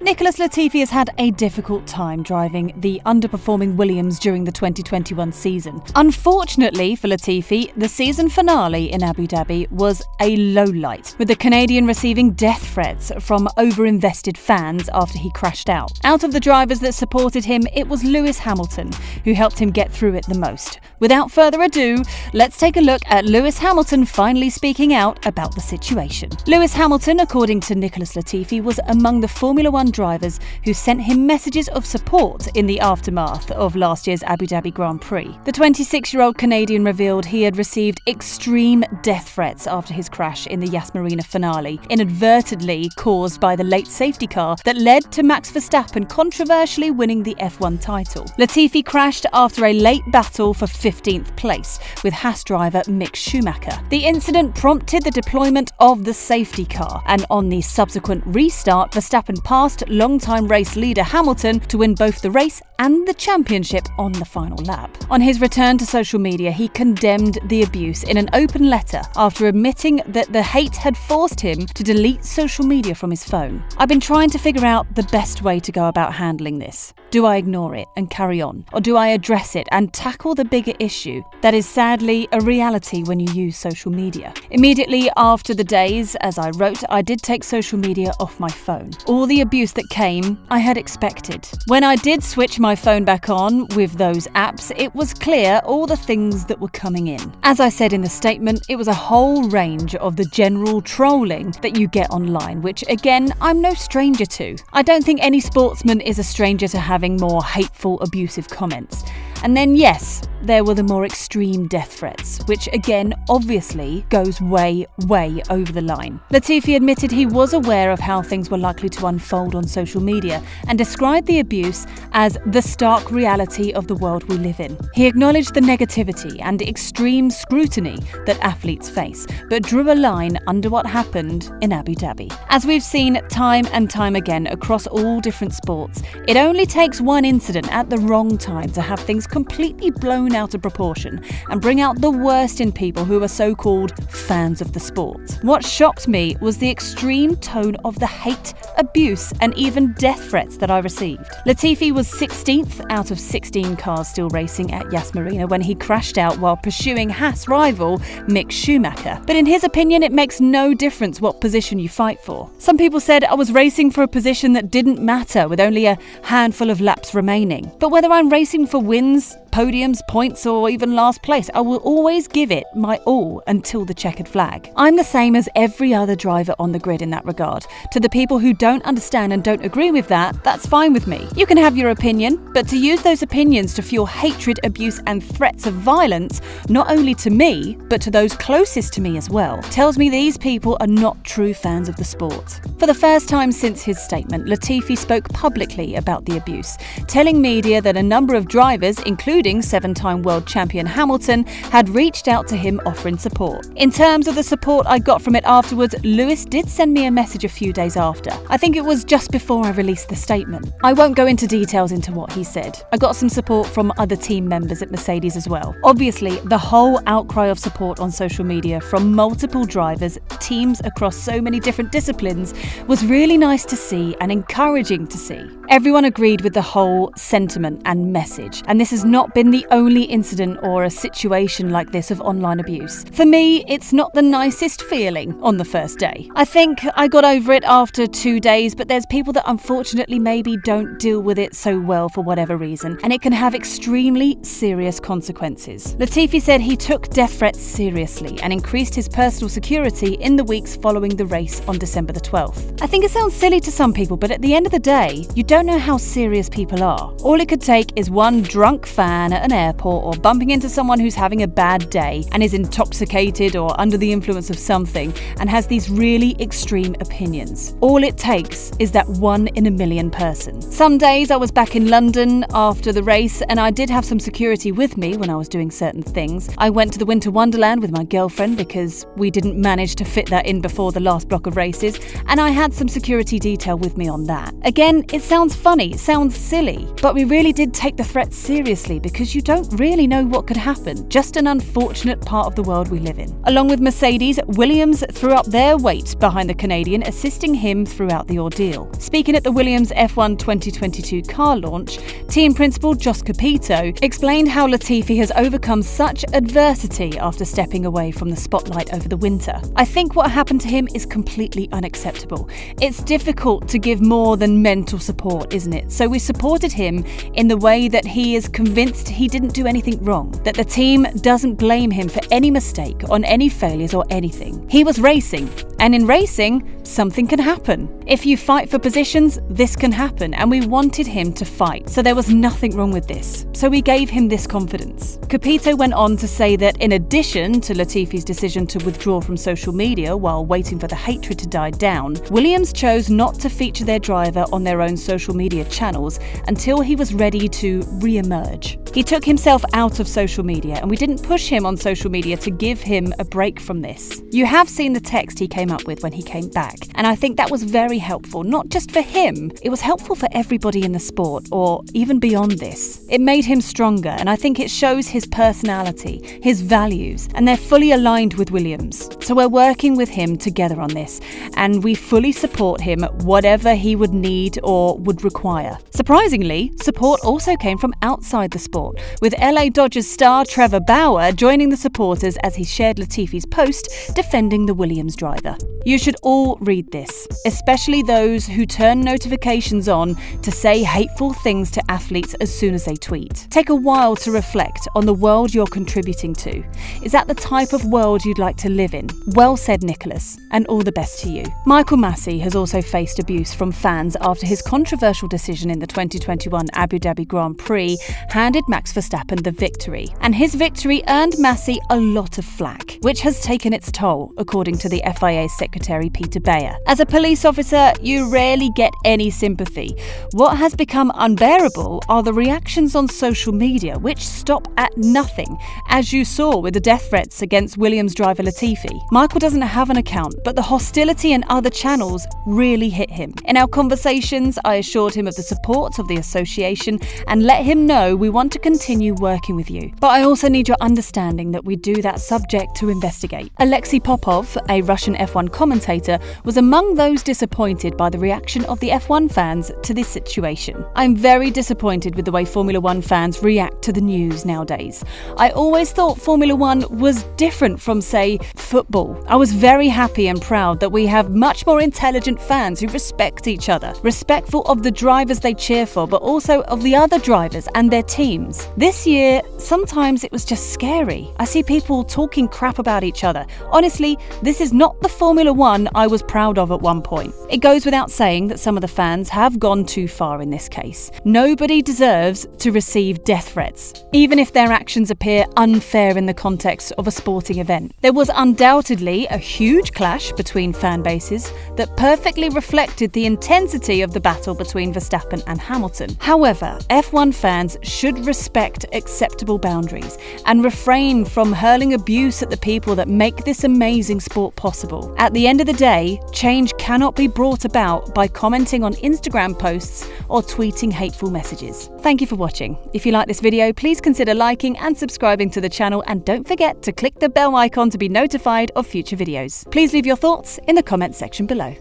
Nicholas Latifi has had a difficult time driving the underperforming Williams during the 2021 season. Unfortunately for Latifi, the season finale in Abu Dhabi was a lowlight, with the Canadian receiving death threats from overinvested fans after he crashed out. Out of the drivers that supported him, it was Lewis Hamilton who helped him get through it the most. Without further ado, let's take a look at Lewis Hamilton finally speaking out about the situation. Lewis Hamilton, according to Nicholas Latifi, was among the Formula One drivers who sent him messages of support in the aftermath of last year's Abu Dhabi Grand Prix. The 26-year-old Canadian revealed he had received extreme death threats after his crash in the Yas Marina finale, inadvertently caused by the late safety car that led to Max Verstappen controversially winning the F1 title. Latifi crashed after a late battle for 15th place with Haas driver Mick Schumacher. The incident prompted the deployment of the safety car, and on the subsequent restart, Verstappen passed long-time race leader Hamilton to win both the race and the championship on the final lap. On his return to social media, he condemned the abuse in an open letter after admitting that the hate had forced him to delete social media from his phone. "I've been trying to figure out the best way to go about handling this. Do I ignore it and carry on? Or do I address it and tackle the bigger issue that is sadly a reality when you use social media?" Immediately after the days, as I wrote, I did take social media off my phone. All the abuse that came, I had expected. When I did switch my phone back on with those apps, it was clear all the things that were coming in. As I said in the statement, it was a whole range of the general trolling that you get online, which again, I'm no stranger to. I don't think any sportsman is a stranger to having more hateful, abusive comments. And then yes, there were the more extreme death threats, which again obviously goes way, way over the line. Latifi admitted he was aware of how things were likely to unfold on social media and described the abuse as the stark reality of the world we live in. He acknowledged the negativity and extreme scrutiny that athletes face, but drew a line under what happened in Abu Dhabi. As we've seen time and time again across all different sports, it only takes one incident at the wrong time to have things completely blown out of proportion and bring out the worst in people who are so-called fans of the sport. What shocked me was the extreme tone of the hate, abuse, and even death threats that I received. Latifi was 16th out of 16 cars still racing at Yas Marina when he crashed out while pursuing Haas rival Mick Schumacher. But in his opinion, it makes no difference what position you fight for. Some people said I was racing for a position that didn't matter with only a handful of laps remaining. But whether I'm racing for wins, podiums, points, or even last place, I will always give it my all until the checkered flag. I'm the same as every other driver on the grid in that regard. To the people who don't understand and don't agree with that, that's fine with me. You can have your opinion, but to use those opinions to fuel hatred, abuse, and threats of violence, not only to me, but to those closest to me as well, tells me these people are not true fans of the sport. For the first time since his statement, Latifi spoke publicly about the abuse, telling media that a number of drivers, including seven-time world champion Hamilton, had reached out to him offering support. In terms of the support I got from it afterwards, Lewis did send me a message a few days after. I think it was just before I released the statement. I won't go into details into what he said. I got some support from other team members at Mercedes as well. Obviously, the whole outcry of support on social media from multiple drivers, teams across so many different disciplines was really nice to see and encouraging to see. Everyone agreed with the whole sentiment and message, and this has not been the only incident or a situation like this of online abuse. For me, it's not the nicest feeling on the first day. I think I got over it after 2 days, but there's people that unfortunately maybe don't deal with it so well for whatever reason, and it can have extremely serious consequences. Latifi said he took death threats seriously and increased his personal security in the weeks following the race on December the 12th. I think it sounds silly to some people, but at the end of the day, you don't know how serious people are. All it could take is one drunk fan at an airport or bumping into someone who's having a bad day and is intoxicated or under the influence of something and has these really extreme opinions. All it takes is that 1 in a million person. Some days I was back in London after the race and I did have some security with me when I was doing certain things. I went to the Winter Wonderland with my girlfriend because we didn't manage to fit that in before the last block of races, and I had some security detail with me on that. Again, it sounds sounds funny, sounds silly, but we really did take the threat seriously because you don't really know what could happen. Just an unfortunate part of the world we live in. Along with Mercedes, Williams threw up their weight behind the Canadian, assisting him throughout the ordeal. Speaking at the Williams F1 2022 car launch, team principal Jos Capito explained how Latifi has overcome such adversity after stepping away from the spotlight over the winter. "I think what happened to him is completely unacceptable. It's difficult to give more than mental support, isn't it? So we supported him in the way that he is convinced he didn't do anything wrong, that the team doesn't blame him for any mistake, on any failures or anything. He was racing, and in racing, something can happen. If you fight for positions, this can happen, and we wanted him to fight, so there was nothing wrong with this. So we gave him this confidence." Capito went on to say that in addition to Latifi's decision to withdraw from social media while waiting for the hatred to die down, Williams chose not to feature their driver on their own social media channels until he was ready to re-emerge. He took himself out of social media, and we didn't push him on social media to give him a break from this. You have seen the text he came up with when he came back, and I think that was very helpful, not just for him, it was helpful for everybody in the sport, or even beyond this. It made him stronger, and I think it shows his personality, his values, and they're fully aligned with Williams. So we're working with him together on this, and we fully support him whatever he would need or would require. Surprisingly, support also came from outside the sport, with LA Dodgers star Trevor Bauer joining the supporters as he shared Latifi's post defending the Williams driver. You should all read this, especially those who turn notifications on to say hateful things to athletes as soon as they tweet. Take a while to reflect on the world you're contributing to. Is that the type of world you'd like to live in? Well said, Nicholas, and all the best to you. Michael Masi has also faced abuse from fans after his controversial decision in the 2021 Abu Dhabi Grand Prix handed Max Verstappen the victory. And his victory earned Masi a lot of flack, which has taken its toll, according to the FIA Secretary Peter Bayer. As a police officer, you rarely get any sympathy. What has become unbearable are the reactions on social media, which stop at nothing, as you saw with the death threats against Williams driver Latifi. Michael doesn't have an account, but the hostility in other channels really hit him. In our conversations, I assured him of the support of the association and let him know we want to continue working with you. But I also need your understanding that we do that subject to investigate. Alexei Popov, a Russian F1 commentator, was among those disappointed by the reaction of the F1 fans to this situation. "I'm very disappointed with the way Formula One fans react to the news nowadays. I always thought Formula One was different from, say, football. I was very happy and proud that we have much more intelligent fans who respect each other, respectful of the drivers they cheer for, but also of the other drivers and their teams. This year, sometimes it was just scary. I see people talking crap about each other. Honestly, this is not the Formula One I was proud of at one point." It goes without saying that some of the fans have gone too far in this case. Nobody deserves to receive death threats, even if their actions appear unfair in the context of a sporting event. There was undoubtedly a huge clash between fan bases that perfectly reflected the intensity of the battle between Verstappen and Hamilton. However, F1 fans should respect acceptable boundaries and refrain from hurling abuse at the people that make this amazing sport possible. At the end of the day, change cannot be brought about by commenting on Instagram posts or tweeting hateful messages. Thank you for watching. If you like this video, please consider liking and subscribing to the channel, and don't forget to click the bell icon to be notified of future videos. Please leave your thoughts in the comments section below.